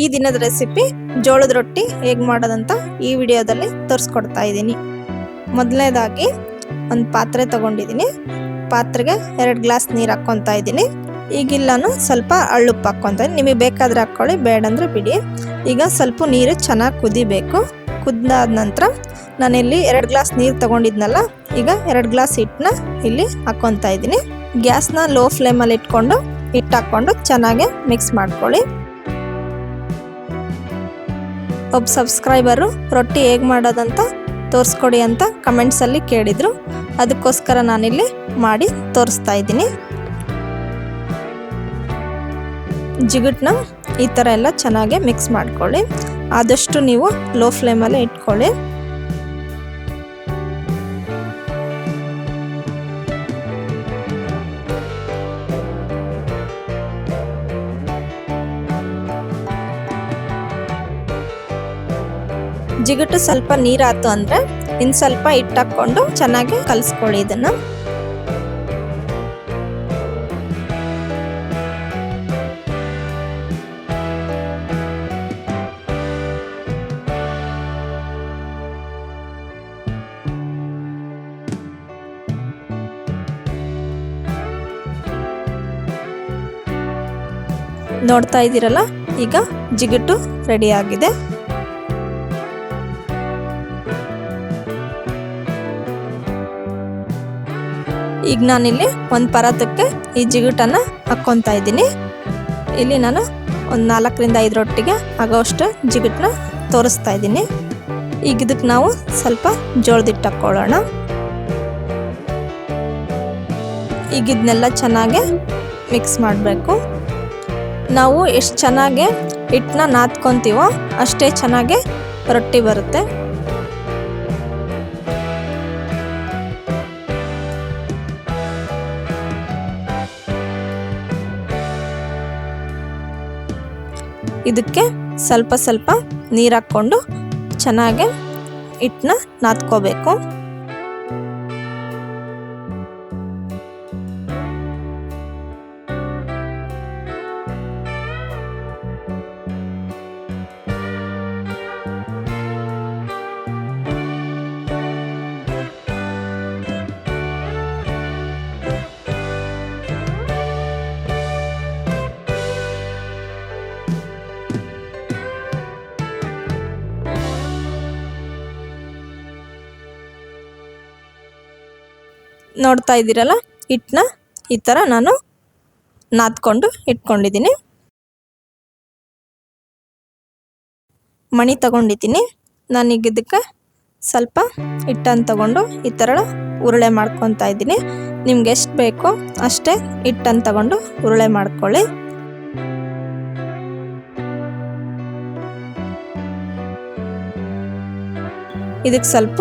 ಈ ದಿನದ ರೆಸಿಪಿ ಜೋಳದ ರೊಟ್ಟಿ ಹೇಗೆ ಮಾಡೋದಂತ ಈ ವಿಡಿಯೋದಲ್ಲಿ ತೋರಿಸ್ಕೊಡ್ತಾ ಇದ್ದೀನಿ. ಮೊದಲನೇದಾಗಿ ಒಂದು ಪಾತ್ರೆ ತಗೊಂಡಿದ್ದೀನಿ. ಪಾತ್ರೆಗೆ 2 ಗ್ಲಾಸ್ ನೀರು ಹಾಕ್ಕೊತಾ ಇದ್ದೀನಿ. ಈಗಿಲ್ಲಾನು ಸ್ವಲ್ಪ ಹಳ್ಳುಪ್ಪು ಹಾಕ್ಕೊತಾ ಇದ್ದೀನಿ. ನಿಮಗೆ ಬೇಕಾದರೆ ಹಾಕ್ಕೊಳ್ಳಿ, ಬೇಡಂದ್ರೆ ಬಿಡಿ. ಈಗ ಸ್ವಲ್ಪ ನೀರು ಚೆನ್ನಾಗಿ ಕುದಿಬೇಕು. ಕುದ್ದಾದ ನಂತರ ನಾನಿಲ್ಲಿ 2 ಗ್ಲಾಸ್ ನೀರು ತಗೊಂಡಿದ್ನಲ್ಲ, ಈಗ 2 ಗ್ಲಾಸ್ ಹಿಟ್ಟನ್ನ ಇಲ್ಲಿ ಹಾಕ್ಕೊತಾ ಇದ್ದೀನಿ. ಗ್ಯಾಸ್ನ ಲೋ ಫ್ಲೇಮಲ್ಲಿ ಇಟ್ಕೊಂಡು ಹಿಟ್ಟು ಹಾಕ್ಕೊಂಡು ಚೆನ್ನಾಗಿ ಮಿಕ್ಸ್ ಮಾಡ್ಕೊಳ್ಳಿ. ಒಬ್ಬ ಸಬ್ಸ್ಕ್ರೈಬರು ರೊಟ್ಟಿ ಹೇಗೆ ಮಾಡೋದಂತ ತೋರಿಸ್ಕೊಡಿ ಅಂತ ಕಮೆಂಟ್ಸಲ್ಲಿ ಕೇಳಿದರು. ಅದಕ್ಕೋಸ್ಕರ ನಾನಿಲ್ಲಿ ಮಾಡಿ ತೋರಿಸ್ತಾ ಇದ್ದೀನಿ. ಜಿಗುಟನ್ನ ಈ ಥರ ಎಲ್ಲ ಚೆನ್ನಾಗಿ ಮಿಕ್ಸ್ ಮಾಡ್ಕೊಳ್ಳಿ. ಆದಷ್ಟು ನೀವು ಲೋ ಫ್ಲೇಮಲ್ಲೇ ಇಟ್ಕೊಳ್ಳಿ. ಜಿಗುಟು ಸ್ವಲ್ಪ ನೀರಾಯ್ತು ಅಂದರೆ ಇನ್ನು ಸ್ವಲ್ಪ ಹಿಟ್ಟು ಹಾಕ್ಕೊಂಡು ಚೆನ್ನಾಗಿ ಕಲಿಸ್ಕೊಳ್ಳಿ. ಇದನ್ನು ನೋಡ್ತಾ ಇದ್ದೀರಲ್ಲ, ಈಗ ಜಿಗುಟು ರೆಡಿ ಆಗಿದೆ. ಈಗ ನಾನಿಲ್ಲಿ ಒಂದು ಪರಾತಕ್ಕೆ ಈ ಜಿಗುಟನ್ನು ಹಾಕ್ಕೊತಾ ಇದ್ದೀನಿ. ಇಲ್ಲಿ ನಾನು ಒಂದು 4 ರಿಂದ 5 ರೊಟ್ಟಿಗೆ ಆಗೋಷ್ಟು ಜಿಗುಟನ್ನ ತೋರಿಸ್ತಾ ಇದ್ದೀನಿ. ಈಗ ಇದಕ್ಕೆ ನಾವು ಸ್ವಲ್ಪ ಜೋಳದ ಹಿಟ್ಟು ಹಾಕ್ಕೊಳ್ಳೋಣ. ಈಗ ಇದನ್ನೆಲ್ಲ ಚೆನ್ನಾಗಿ ಮಿಕ್ಸ್ ಮಾಡಬೇಕು. ನಾವು ಎಷ್ಟು ಚೆನ್ನಾಗಿ ಹಿಟ್ಟನ್ನ ನಾದ್ಕೊತೀವೋ ಅಷ್ಟೇ ಚೆನ್ನಾಗಿ ರೊಟ್ಟಿ ಬರುತ್ತೆ. ಇದಕ್ಕೆ ಸ್ವಲ್ಪ ಸ್ವಲ್ಪ ನೀರು ಹಾಕ್ಕೊಂಡು ಚೆನ್ನಾಗಿ ಹಿಟ್ಟನ್ನ ನಾದ್ಕೋಬೇಕು. ನೋಡ್ತಾ ಇದ್ದೀರಲ್ಲ, ಹಿಟ್ಟನ್ನ ಈ ಥರ ನಾನು ನಾದ್ಕೊಂಡು ಇಟ್ಕೊಂಡಿದ್ದೀನಿ. ಮಣಿ ತಗೊಂಡಿದ್ದೀನಿ. ನಾನೀಗ ಇದಕ್ಕೆ ಸ್ವಲ್ಪ ಹಿಟ್ಟನ್ನು ತಗೊಂಡು ಈ ಥರ ಉರುಳೆ ಮಾಡ್ಕೊತಾ ಇದ್ದೀನಿ. ನಿಮ್ಗೆ ಎಷ್ಟು ಬೇಕೋ ಅಷ್ಟೇ ಹಿಟ್ಟನ್ನು ತಗೊಂಡು ಉರುಳೆ ಮಾಡ್ಕೊಳ್ಳಿ. ಇದಕ್ಕೆ ಸ್ವಲ್ಪ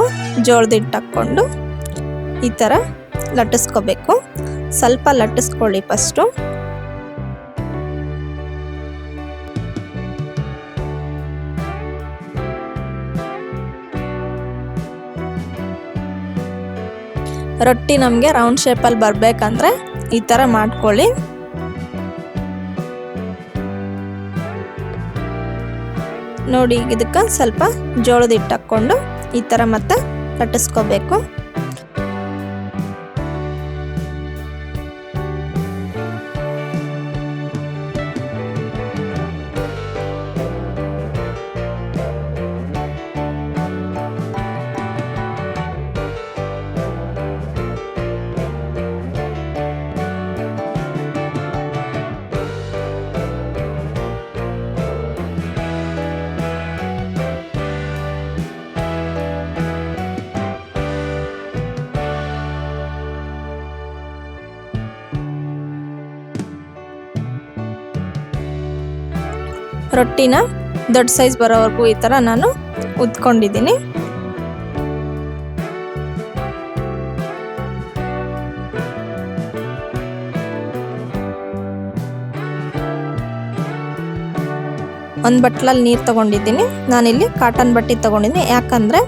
ಜೋಳದ ಹಿಟ್ಟು ಹಾಕ್ಕೊಂಡು ಈ ಥರ ಲಟ್ಟಿಸ್ಕೋಬೇಕು. ಸ್ವಲ್ಪ ಲಟ್ಟಿಸ್ಕೊಳ್ಳಿ ಫಸ್ಟು. ರೊಟ್ಟಿ ನಮಗೆ ರೌಂಡ್ ಶೇಪಲ್ಲಿ ಬರಬೇಕಂದ್ರೆ ಈ ಥರ ಮಾಡ್ಕೊಳ್ಳಿ. ನೋಡಿ, ಇದಕ್ಕೆ ಸ್ವಲ್ಪ ಜೋಳದ ಹಿಟ್ಟು ಹಾಕ್ಕೊಂಡು ಈ ಥರ ಮತ್ತೆ ಲಟ್ಟಿಸ್ಕೋಬೇಕು. ರೊಟ್ಟಿನ ದೊಡ್ಡ ಸೈಜ್ ಬರೋವರೆಗೂ ಈ ಥರ ನಾನು ಉದ್ಕೊಂಡಿದ್ದೀನಿ. ಒಂದು ಬಟ್ಲಲ್ಲಿ ನೀರು ತೊಗೊಂಡಿದ್ದೀನಿ. ನಾನಿಲ್ಲಿ ಕಾಟನ್ ಬಟ್ಟೆ ತೊಗೊಂಡಿದ್ದೀನಿ, ಯಾಕಂದರೆ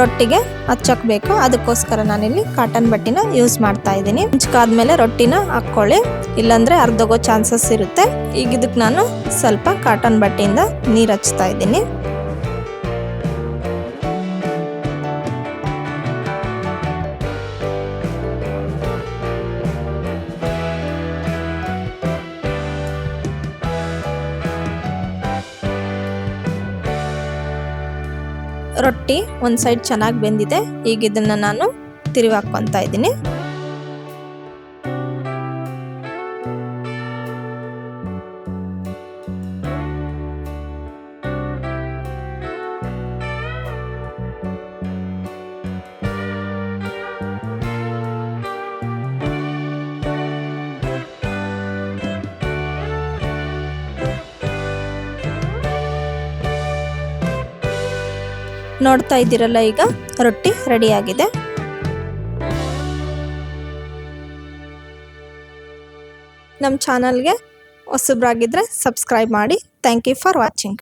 ರೊಟ್ಟಿಗೆ ಹಚ್ಚಬೇಕು. ಅದಕ್ಕೋಸ್ಕರ ನಾನಿಲ್ಲಿ ಕಾಟನ್ ಬಟ್ಟೆನ ಯೂಸ್ ಮಾಡ್ತಾ ಇದ್ದೀನಿ. ಹಂಚ್ಕಾದ್ಮೇಲೆ ರೊಟ್ಟಿನ ಹಾಕ್ಕೊಳ್ಳಿ, ಇಲ್ಲಾಂದ್ರೆ ಅರ್ಧೋಗೋ ಚಾನ್ಸಸ್ ಇರುತ್ತೆ. ಈಗ ಇದಕ್ಕೆ ನಾನು ಸ್ವಲ್ಪ ಕಾಟನ್ ಬಟ್ಟೆಯಿಂದ ನೀರು ಹಚ್ತಾ ಇದ್ದೀನಿ. ರೊಟ್ಟಿ ಒಂದು ಸೈಡ್ ಚೆನ್ನಾಗಿ ಬೆಂದಿದೆ. ಈಗ ಇದನ್ನ ನಾನು ತಿರುವಿ ಹಾಕ್ಕೊಂತ ಇದ್ದೀನಿ. ನೋಡ್ತಾ ಇದ್ದೀರಲ್ಲ, ಈಗ ರೊಟ್ಟಿ ರೆಡಿ ಆಗಿದೆ. ನಮ್ಮ ಚಾನಲ್ಗೆ ಹೊಸಬ್ರಾಗಿದ್ದರೆ ಸಬ್ಸ್ಕ್ರೈಬ್ ಮಾಡಿ. Thank you for watching.